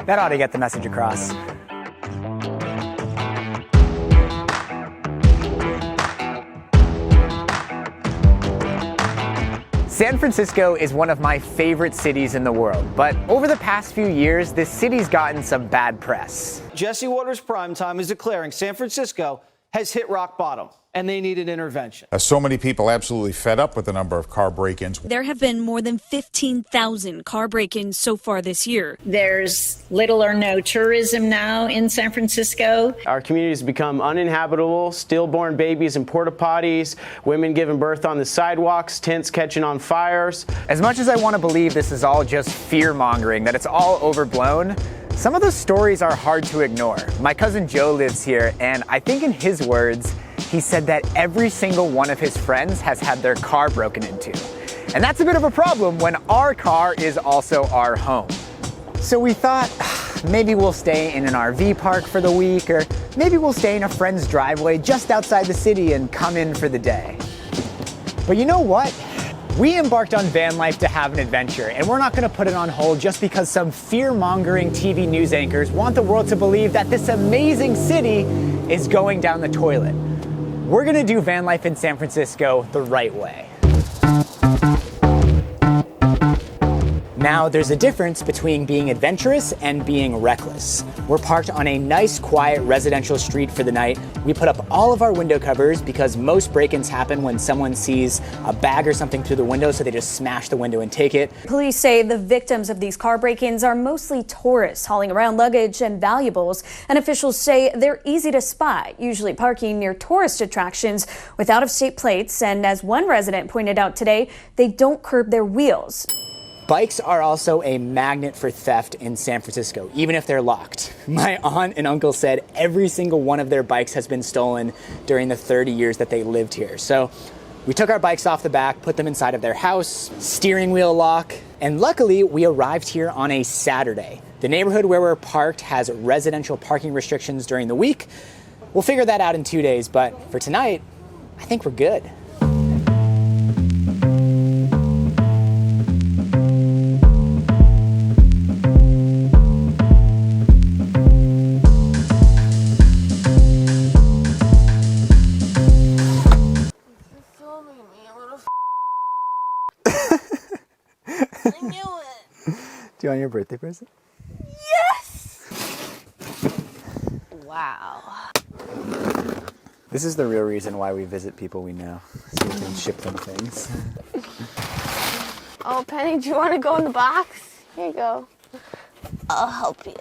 That ought to get the message across. San Francisco is one of my favorite cities in the world, but over the past few years, this city's gotten some bad press. Jesse Watters Primetime is declaring San Francisco has hit rock bottom, and they need an intervention. So many people absolutely fed up with the number of car break-ins. There have been more than 15,000 car break-ins so far this year. There's little or no tourism now in San Francisco. Our community has become uninhabitable, stillborn babies in porta potties, women giving birth on the sidewalks, tents catching on fires. As much as I want to believe this is all just fear-mongering, that it's all overblown, some of the stories are hard to ignore. My cousin Joe lives here, and I think in his words, he said that every single one of his friends has had their car broken into. And that's a bit of a problem when our car is also our home. So we thought, maybe we'll stay in an RV park for the week, or maybe we'll stay in a friend's driveway just outside the city and come in for the day. But you know what? We embarked on van life to have an adventure, and we're not gonna put it on hold just because some fear-mongering TV news anchors want the world to believe that this amazing city is going down the toilet. We're gonna do van life in San Francisco the right way. Now, there's a difference between being adventurous and being reckless. We're parked on a nice, quiet residential street for the night. We put up all of our window covers because most break-ins happen when someone sees a bag or something through the window, so they just smash the window and take it. Police say the victims of these car break-ins are mostly tourists hauling around luggage and valuables, and officials say they're easy to spot, usually parking near tourist attractions with out-of-state plates, and as one resident pointed out today, they don't curb their wheels. Bikes are also a magnet for theft in San Francisco, even if they're locked. My aunt and uncle said every single one of their bikes has been stolen during the 30 years that they lived here. So we took our bikes off the back, put them inside of their house, steering wheel lock, and luckily we arrived here on a Saturday. The neighborhood where we're parked has residential parking restrictions during the week. We'll figure that out in 2 days, but for tonight, I think we're good. Do you want your birthday present? Yes! Wow. This is the real reason why we visit people we know, so we can ship them things. Oh, Penny, do you want to go in the box? Here you go. I'll help you.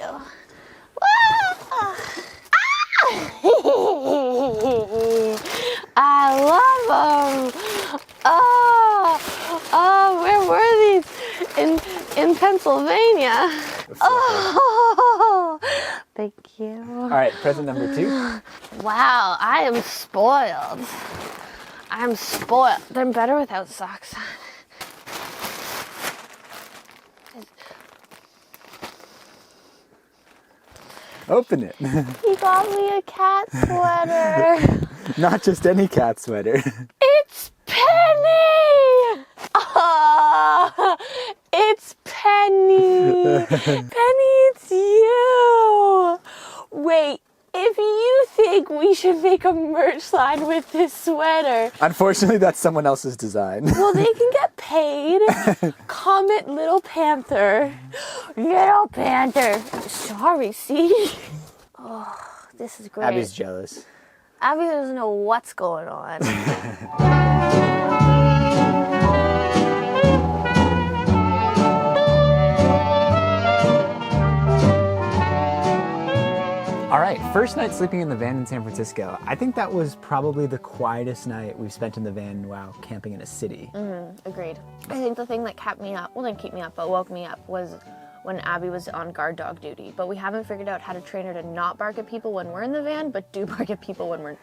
I love them. Oh, where were these? In Pennsylvania. Oh, thank you. All right, present number 2. Wow, I am spoiled. I'm spoiled. They're better without socks on. Open it. He got me a cat sweater. Not just any cat sweater. It's Penny! Oh, it's Penny. Penny, it's you. Wait, if you think we should make a merch line with this sweater. Unfortunately, that's someone else's design. Well, they can get paid. Comment Little Panther. Little Panther. Sorry, see? Oh, this is great. Abby's jealous. Abby doesn't know what's going on. All right, first night sleeping in the van in San Francisco. I think that was probably the quietest night we've spent in the van while camping in a city. Agreed. I think the thing that kept me up, well, didn't keep me up, but woke me up was when Abby was on guard dog duty. But we haven't figured out how to train her to not bark at people when we're in the van, but do bark at people when we're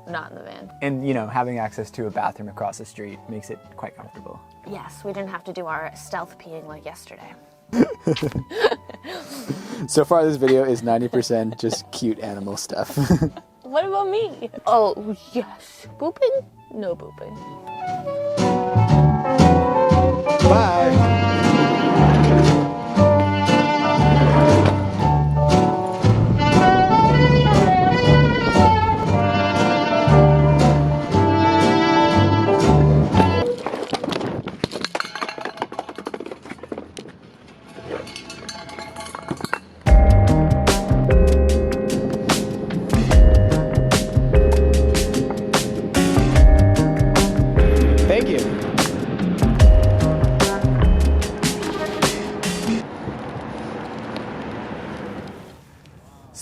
not in the van. And, you know, having access to a bathroom across the street makes it quite comfortable. Yes, we didn't have to do our stealth peeing like yesterday. So far, this video is 90% just cute animal stuff. What about me? Oh, yes. Booping? No booping. Bye.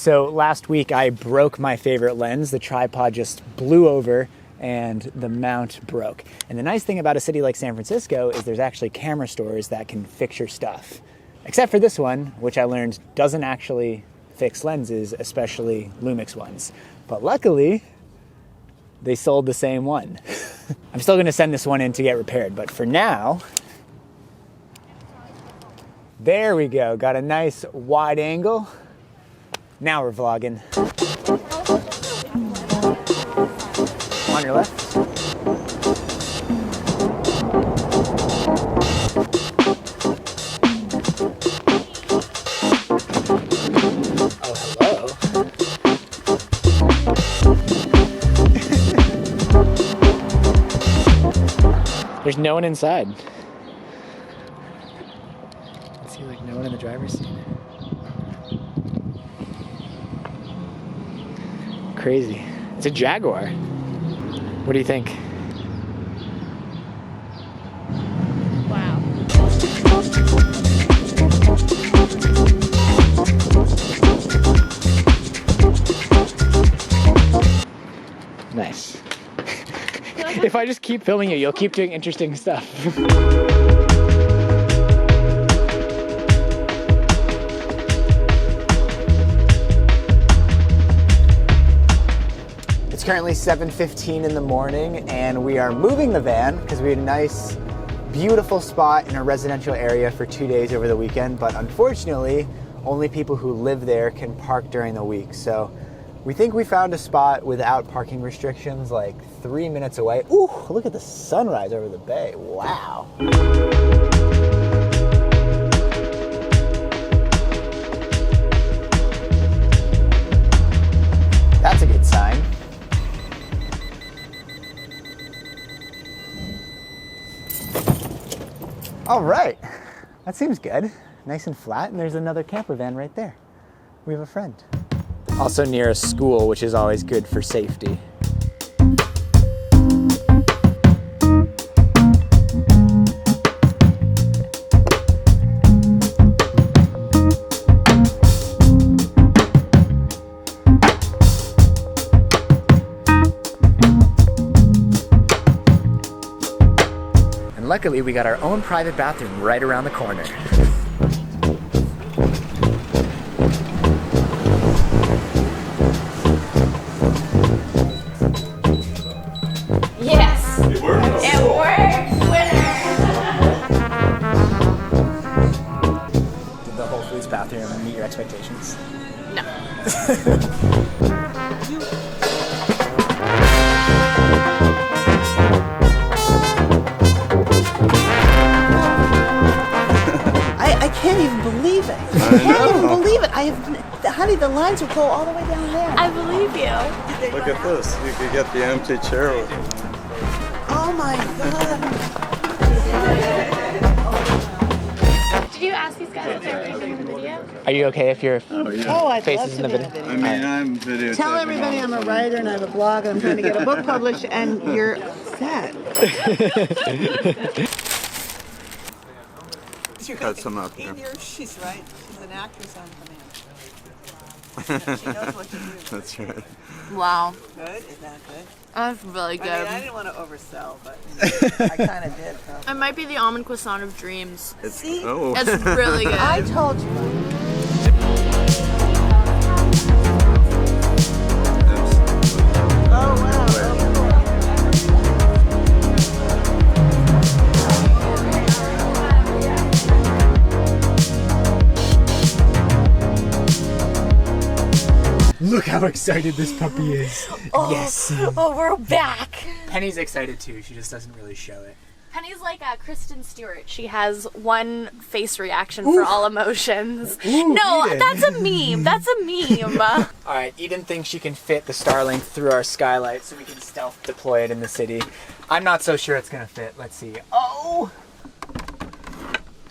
So last week I broke my favorite lens. The tripod just blew over and the mount broke. And the nice thing about a city like San Francisco is there's actually camera stores that can fix your stuff. Except for this one, which I learned doesn't actually fix lenses, especially Lumix ones. But luckily, they sold the same one. I'm still gonna send this one in to get repaired, but for now, there we go. Got a nice wide angle. Now we're vlogging. On your left. Oh, hello. There's no one inside. I see like no one in the driver's seat. Crazy. It's a Jaguar. What do you think? Wow. Nice. If I just keep filming you, you'll keep doing interesting stuff. It's currently 7:15 in the morning and we are moving the van because we had a nice, beautiful spot in a residential area for 2 days over the weekend, but unfortunately, only people who live there can park during the week. So we think we found a spot without parking restrictions like 3 minutes away. Ooh, look at the sunrise over the bay. Wow. That's a good sign. All right, that seems good. Nice and flat, and there's another camper van right there. We have a friend. Also near a school, which is always good for safety. And luckily, we got our own private bathroom right around the corner. Bathroom meet your expectations? No. I can't even believe it. I can't even believe it. Honey, the lines will go all the way down there. I believe you. Look at this. You could get the empty chair. Oh my God. Did you ask these guys if they were in the video? Are you okay if your I'd face love is to in the be video? I mean, I'm videotaping. Tell everybody I'm a writer and I have a blog and I'm trying to get a book published and you're set. Cut some up here. She's right. She's an actress on command. She knows what to do. That's right. Wow. Good? Is that good? That's really good. I didn't want to oversell, but I kind of did. It might be the almond croissant of dreams. See? Oh. It's really good. I told you. Oh, wow. Look how excited this puppy is. Yes. Oh, we're back. Penny's excited too. She just doesn't really show it. Penny's like Kristen Stewart. She has one face reaction for all emotions. No, Eden. that's a meme. That's a meme. All right, Eden thinks she can fit the Starlink through our skylight so we can stealth deploy it in the city. I'm not so sure it's gonna fit. Let's see. Oh!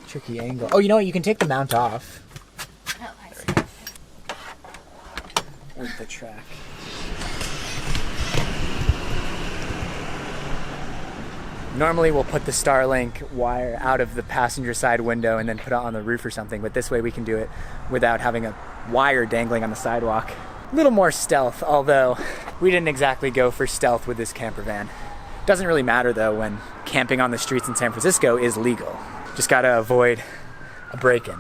Tricky angle. Oh, you know what? You can take the mount off. Oh, I see. With the track. Normally we'll put the Starlink wire out of the passenger side window and then put it on the roof or something, but this way we can do it without having a wire dangling on the sidewalk. A little more stealth, although we didn't exactly go for stealth with this camper van. Doesn't really matter though when camping on the streets in San Francisco is legal. Just gotta avoid a break-in.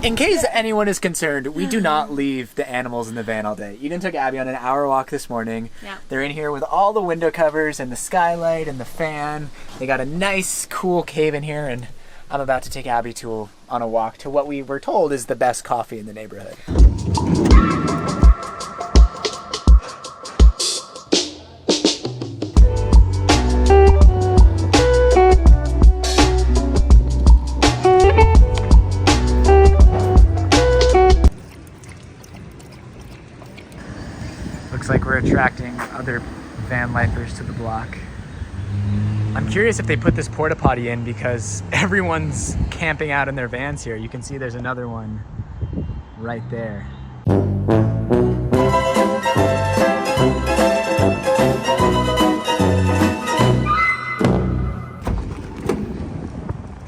In case anyone is concerned, we do not leave the animals in the van all day. Eden took Abby on an hour walk this morning. Yeah. They're in here with all the window covers and the skylight and the fan. They got a nice, cool cave in here, and I'm about to take Abby on a walk to what we were told is the best coffee in the neighborhood. Looks like we're attracting other van lifers to the block. I'm curious if they put this porta potty in because everyone's camping out in their vans here. You can see there's another one right there.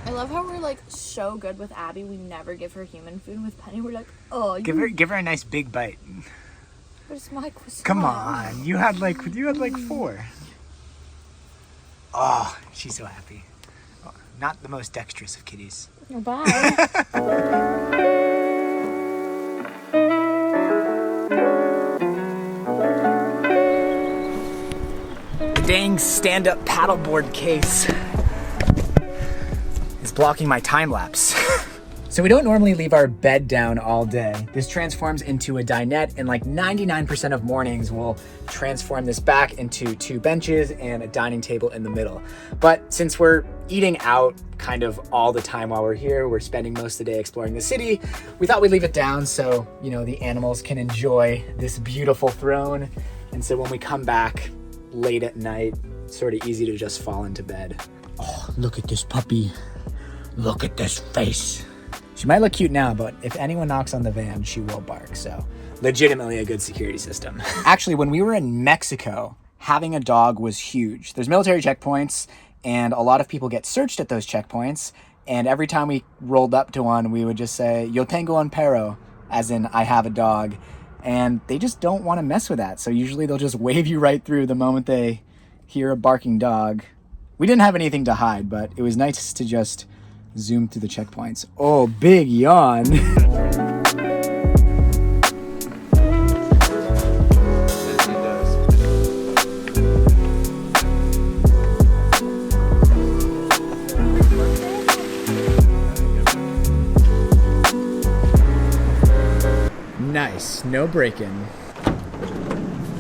I love how we're like so good with Abby. We never give her human food, and with Penny we're like, oh, give her a nice big bite. Where's my croissant? Come on, you had like 4. Oh, she's so happy. Oh, not the most dexterous of kitties. Oh, bye. The dang stand-up paddleboard case is blocking my time lapse. So we don't normally leave our bed down all day. This transforms into a dinette, and like 99% of mornings we'll transform this back into 2 benches and a dining table in the middle. But since we're eating out kind of all the time while we're here, we're spending most of the day exploring the city, we thought we'd leave it down so, you know, the animals can enjoy this beautiful throne. And so when we come back late at night, it's sort of easy to just fall into bed. Oh, look at this puppy. Look at this face. She might look cute now, but if anyone knocks on the van, she will bark. So legitimately a good security system. Actually, when we were in Mexico, having a dog was huge. There's military checkpoints, and a lot of people get searched at those checkpoints. And every time we rolled up to one, we would just say, "Yo tengo un perro," as in I have a dog. And they just don't want to mess with that. So usually they'll just wave you right through the moment they hear a barking dog. We didn't have anything to hide, but it was nice to just zoom through the checkpoints. Oh, big yawn. Nice, no break-in.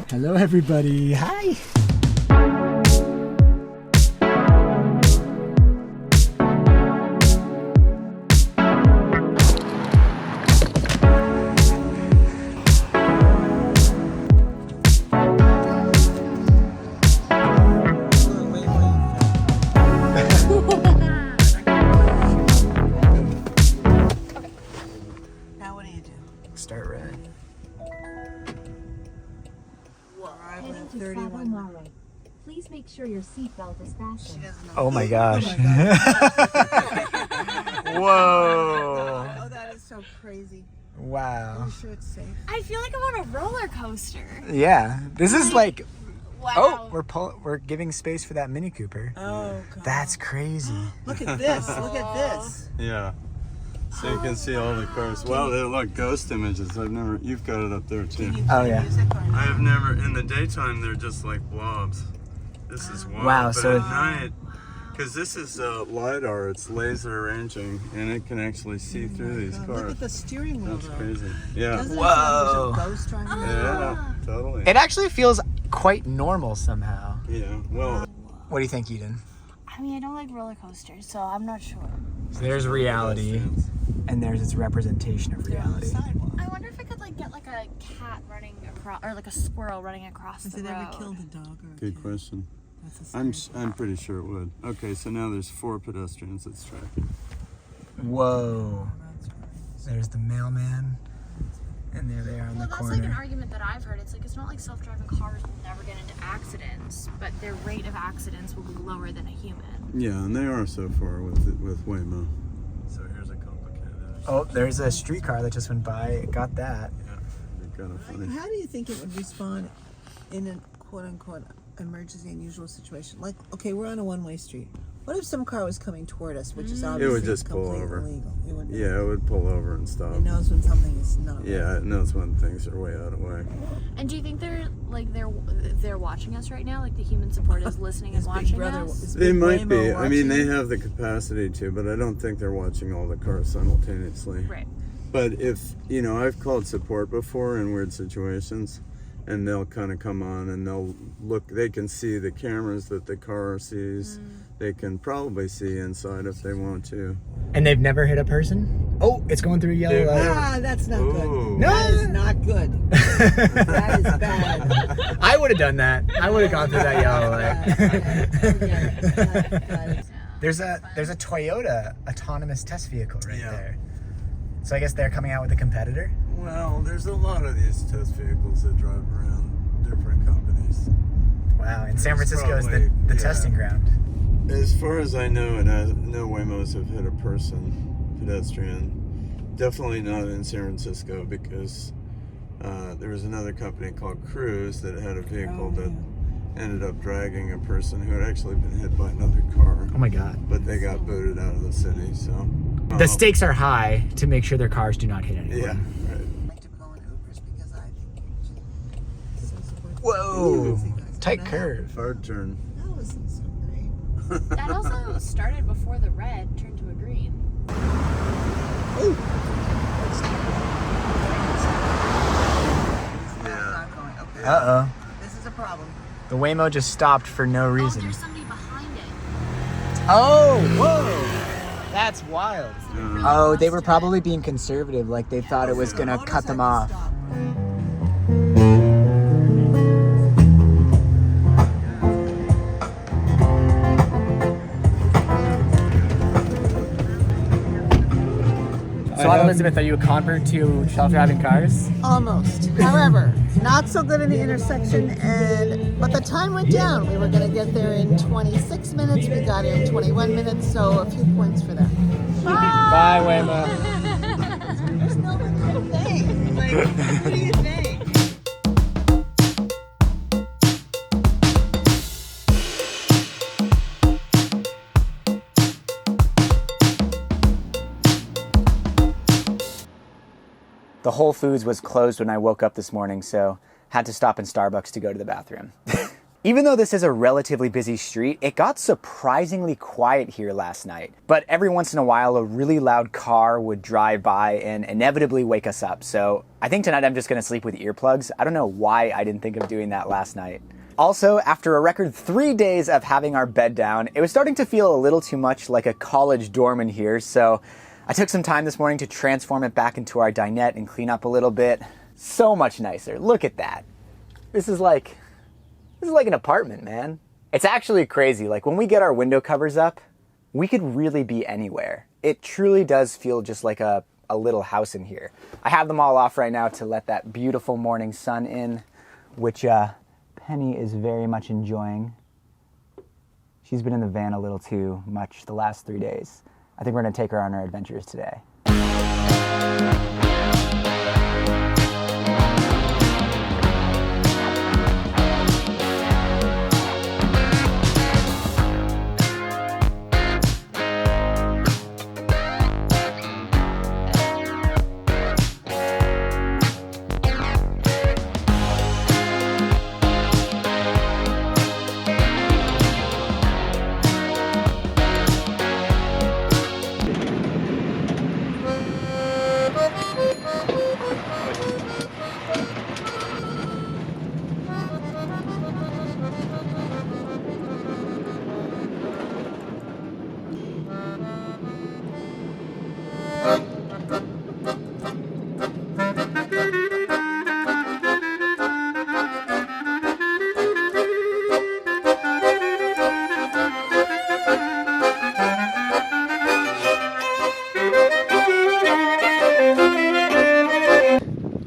Hello everybody, hi. Please make sure your seatbelt is fastened. Oh my gosh. Whoa. Oh, that is so crazy. Wow. Are you sure it's safe? I feel like I'm on a roller coaster. Yeah. This is like, wow. Oh, we're giving space for that Mini Cooper. Oh, God. That's crazy. Look at this. Look at this. Yeah. So you can see all the cars. Well, they look ghost images. You've got it up there too. Oh yeah. I have never, in the daytime, they're just like blobs. This is wild. Wow, but so at night, because this is LiDAR, it's laser ranging, and it can actually see through these cars. Look at the steering wheel. That's crazy. Yeah. Doesn't Whoa. it sound like there's a ghost driving around? Yeah, totally. It actually feels quite normal somehow. Yeah, well. What do you think, Eden? I mean, I don't like roller coasters, so I'm not sure. So there's reality, and there's its representation of reality. I wonder if I could like get like a cat running across, or like a squirrel running across the road. Has it ever killed a dog? Or Good question. I'm pretty sure it would. Okay, so now there's 4 pedestrians it's tracking. Whoa. There's the mailman, and there they are in the corner. That's like an argument that I've heard. It's like, it's not like self-driving cars will never get into accidents, but their rate of accidents will be lower than a human. Yeah, and they are so far with Waymo. So here's a complicated Oh, there's a streetcar that just went by. Got that. Kind of funny. How do you think it would respond in a quote-unquote emergency unusual situation? Like, okay, we're on a one-way street. What if some car was coming toward us, which is obviously It would just pull completely over. illegal? It would pull over and stop. It knows when something is not. Yeah, it knows when things are way out of way. And do you think they're watching us right now? Like the human support is listening and watching us? They might be. I mean, they have the capacity to, but I don't think they're watching all the cars simultaneously. Right. But if, I've called support before in weird situations, and they'll kind of come on and they'll look, they can see the cameras that the car sees. They can probably see inside if they want to. And they've never hit a person? Oh, it's going through a yellow light. Ah, that's not good. No. That is not good. That is bad. I would have done that. I would have gone through that yellow light. There's a Toyota autonomous test vehicle right there. So I guess they're coming out with a competitor? Well, there's a lot of these test vehicles that drive around different companies. Wow, and San Francisco is the testing ground. As far as I know, no Waymos have hit a pedestrian. Definitely not in San Francisco, because there was another company called Cruise that had a vehicle that ended up dragging a person who had actually been hit by another car. Oh my God. But they got booted out of the city, so. The stakes are high to make sure their cars do not hit anyone. Yeah, right. Whoa! Tight curve. Hard turn. That wasn't so great. That also started before the red turned to a green. Uh-oh. This is a problem. The Waymo just stopped for no reason. Oh, there's somebody behind it. Oh, whoa! That's wild. Oh, they were probably being conservative, like they thought it was gonna cut them off. So, Elizabeth, are you a convert to self-driving cars? Almost. However, not so good in the intersection, but the time went down. We were going to get there in 26 minutes. We got here in 21 minutes, so a few points for that. Bye, Waymo. There's no thing. Like, what do you think? The Whole Foods was closed when I woke up this morning, so had to stop in Starbucks to go to the bathroom. Even though this is a relatively busy street, it got surprisingly quiet here last night. But every once in a while, a really loud car would drive by and inevitably wake us up. So I think tonight I'm just gonna sleep with earplugs. I don't know why I didn't think of doing that last night. Also, after a record 3 days of having our bed down, it was starting to feel a little too much like a college dorm in here, so I took some time this morning to transform it back into our dinette and clean up a little bit. So much nicer. Look at that. This is like an apartment, man. It's actually crazy. Like, when we get our window covers up, we could really be anywhere. It truly does feel just like a little house in here. I have them all off right now to let that beautiful morning sun in, which Penny is very much enjoying. She's been in the van a little too much the last 3 days. I think we're gonna take her on our adventures today.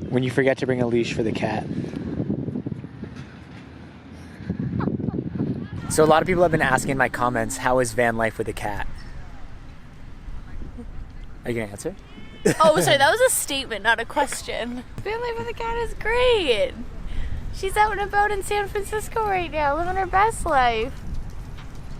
When you forget to bring a leash for the cat. So a lot of people have been asking in my comments, how is van life with a cat? Are you gonna answer? Oh, sorry, that was a statement, not a question. Van life with a cat is great. She's out and about in San Francisco right now, living her best life.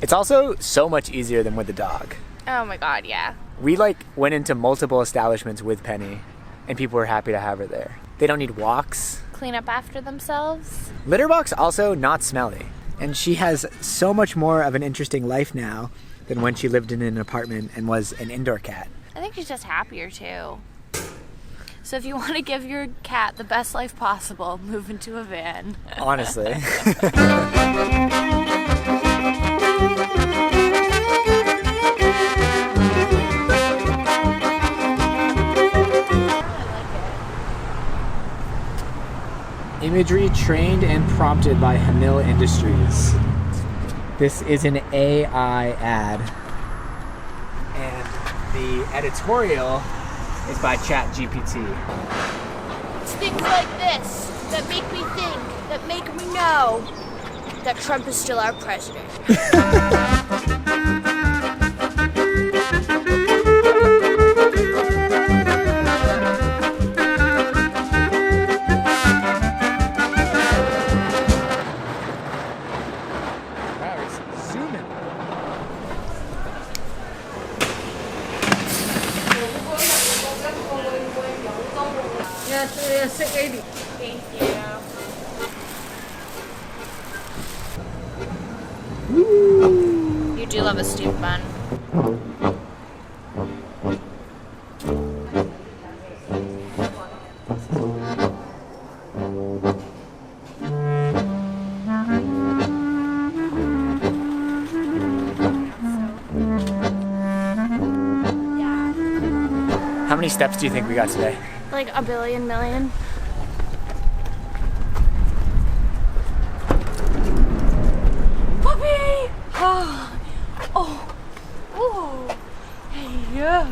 It's also so much easier than with the dog. Oh my god, yeah. We went into multiple establishments with Penny, and people were happy to have her there. They don't need walks. Clean up after themselves. Litter box also not smelly. And she has so much more of an interesting life now than when she lived in an apartment and was an indoor cat. I think she's just happier too. So if you want to give your cat the best life possible, move into a van. Honestly. Imagery trained and prompted by Hamil Industries. This is an AI ad. And the editorial is by ChatGPT. It's things like this that make me think, that make me know that Trump is still our president. Thank you. You do love a steamed bun. How many steps do you think we got today? Like a billion million. Puppy! Oh. Hey, yo.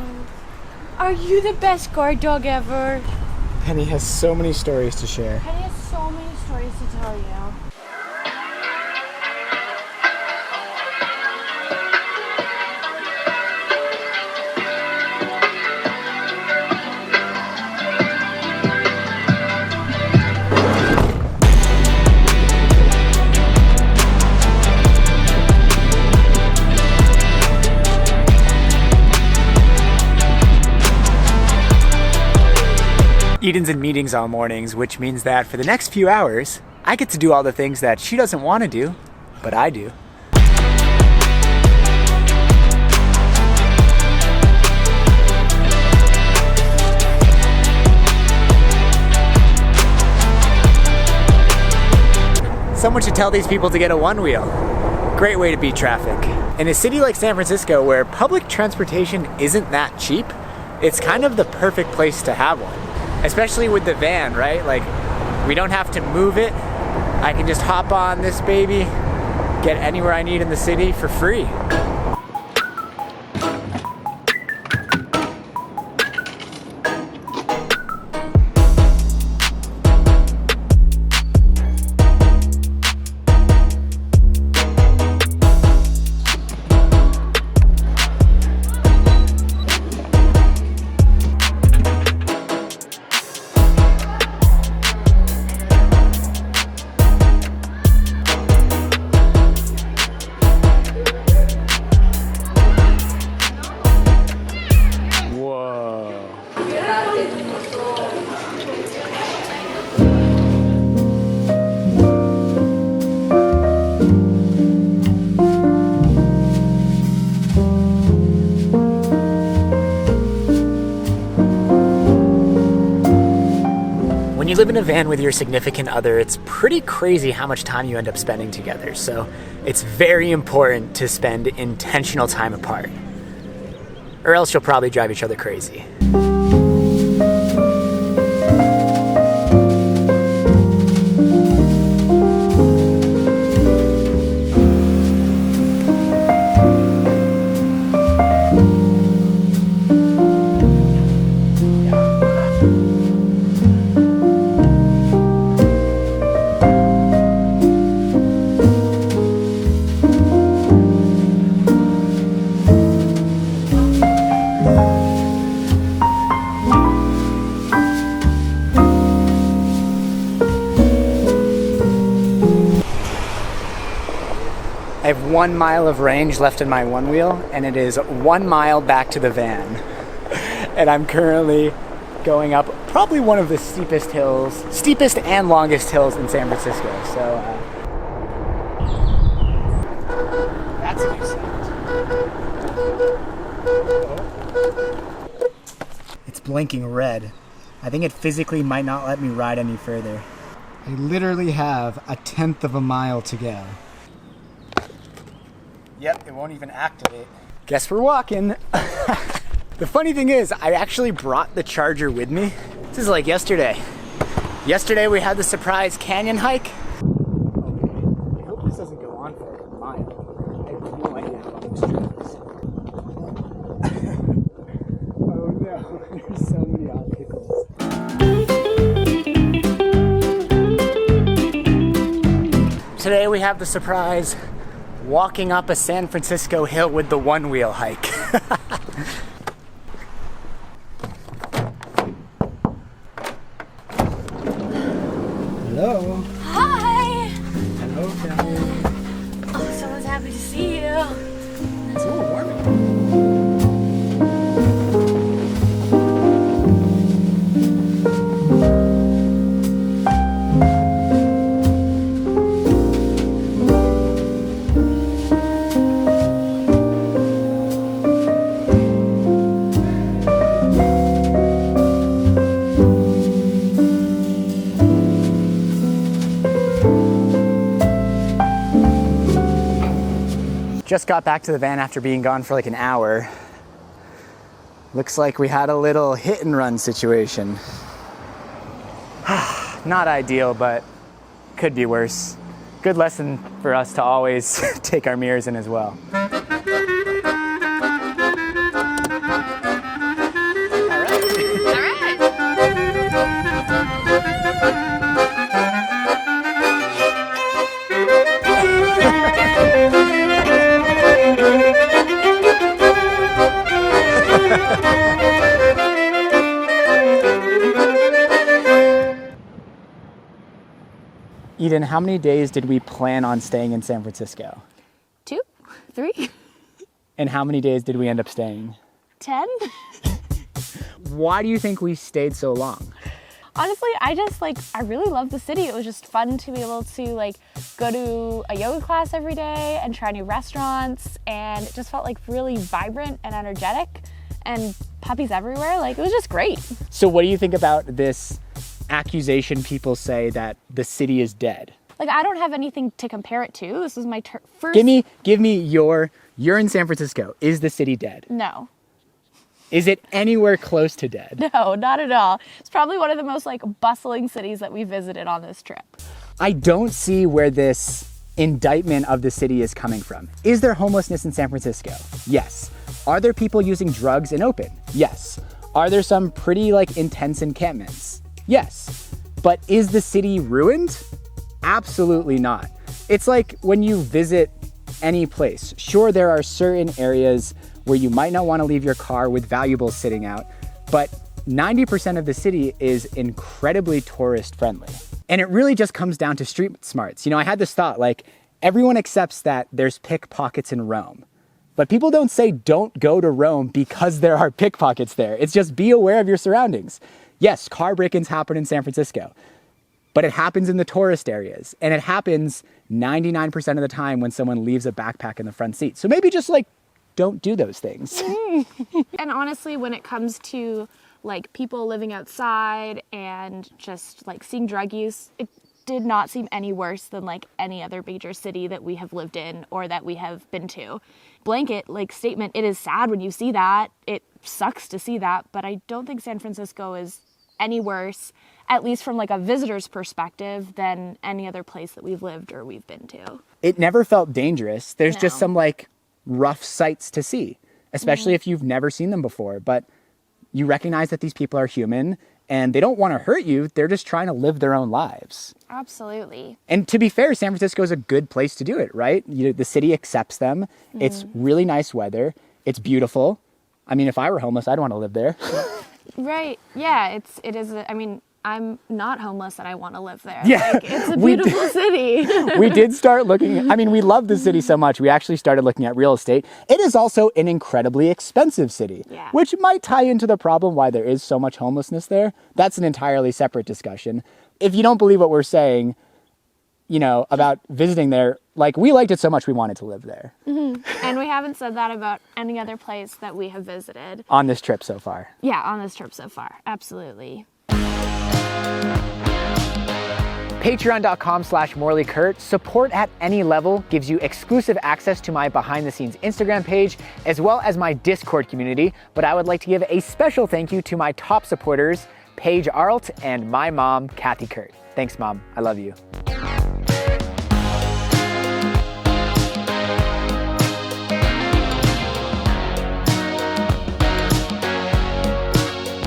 Are you the best guard dog ever? Penny has so many stories to share. Penny has so many stories to tell you. Eden's in meetings all mornings, which means that for the next few hours, I get to do all the things that she doesn't want to do, but I do. Someone should tell these people to get a one-wheel. Great way to beat traffic. In a city like San Francisco, where public transportation isn't that cheap, it's kind of the perfect place to have one. Especially with the van, right? Like, we don't have to move it. I can just hop on this baby, get anywhere I need in the city for free. you live in a van with your significant other, it's pretty crazy how much time you end up spending together. So it's very important to spend intentional time apart, or else you'll probably drive each other crazy. 1 mile of range left in my one wheel, and it is 1 mile back to the van. And I'm currently going up probably one of the steepest and longest hills in San Francisco. So that's a new sound. It's blinking red. I think it physically might not let me ride any further. I literally have 1/10 of a mile to go. Yep, it won't even activate. Guess we're walking. The funny thing is, I actually brought the charger with me. This is like yesterday. Yesterday we had the surprise canyon hike. Okay, I hope this doesn't go on for a mile. I have no idea how long this trip is. Oh no, there's so many obstacles. Today we have the surprise walking up a San Francisco hill with the one wheel hike. Hello. Hi. Hello, family. Oh, someone's happy to see you. It's a little warm. Just got back to the van after being gone for like an hour. Looks like we had a little hit and run situation. Not ideal, but could be worse. Good lesson for us to always take our mirrors in as well. Eden, how many days did we plan on staying in San Francisco? 2, 3, And how many days did we end up staying? 10. Why do you think we stayed so long? Honestly, I really love the city. It was just fun to be able to go to a yoga class every day and try new restaurants, and it just felt like really vibrant and energetic, and puppies everywhere. It was just great. So what do you think about this accusation people say that the city is dead? I don't have anything to compare it to. This is my first. Give me you're in San Francisco. Is the city dead? No. Is it anywhere close to dead? No, not at all. It's probably one of the most bustling cities that we visited on this trip. I don't see where this indictment of the city is coming from. Is there homelessness in San Francisco? Yes. Are there people using drugs in open? Yes. Are there some pretty intense encampments? Yes. But is the city ruined? Absolutely not. It's like when you visit any place. Sure, there are certain areas where you might not want to leave your car with valuables sitting out, but 90% of the city is incredibly tourist friendly. And it really just comes down to street smarts. I had this thought, everyone accepts that there's pickpockets in Rome, but people don't say don't go to Rome because there are pickpockets there. It's just be aware of your surroundings. Yes, car break-ins happen in San Francisco, but it happens in the tourist areas, and it happens 99% of the time when someone leaves a backpack in the front seat. So maybe just don't do those things. And honestly, when it comes to people living outside and just seeing drug use, it did not seem any worse than any other major city that we have lived in or that we have been to. Blanket statement, it is sad when you see that. It sucks to see that, but I don't think San Francisco is any worse, at least from a visitor's perspective, than any other place that we've lived or we've been to. It never felt dangerous. There's just some rough sights to see, especially if you've never seen them before, but you recognize that these people are human and they don't want to hurt you. They're just trying to live their own lives. Absolutely. And to be fair, San Francisco is a good place to do it, right? The city accepts them. It's really nice weather. It's beautiful. I mean, if I were homeless, I'd want to live there. Right. Yeah, it is. I'm not homeless and I want to live there. Yeah, Like, it's a beautiful city. We did start looking, I mean, we love the city so much, we actually started looking at real estate. It is also an incredibly expensive city, which might tie into the problem why there is so much homelessness there. That's an entirely separate discussion. If you don't believe what we're saying, you know, about visiting there, like, we liked it so much we wanted to live there. And we haven't said that about any other place that we have visited. On this trip so far. Yeah, on this trip so far. Absolutely. Patreon.com/MorleyKurt. Support at any level gives you exclusive access to my behind the scenes Instagram page, as well as my Discord community. But I would like to give a special thank you to my top supporters, Paige Arlt and my mom, Kathy Kurt. Thanks, Mom. I love you.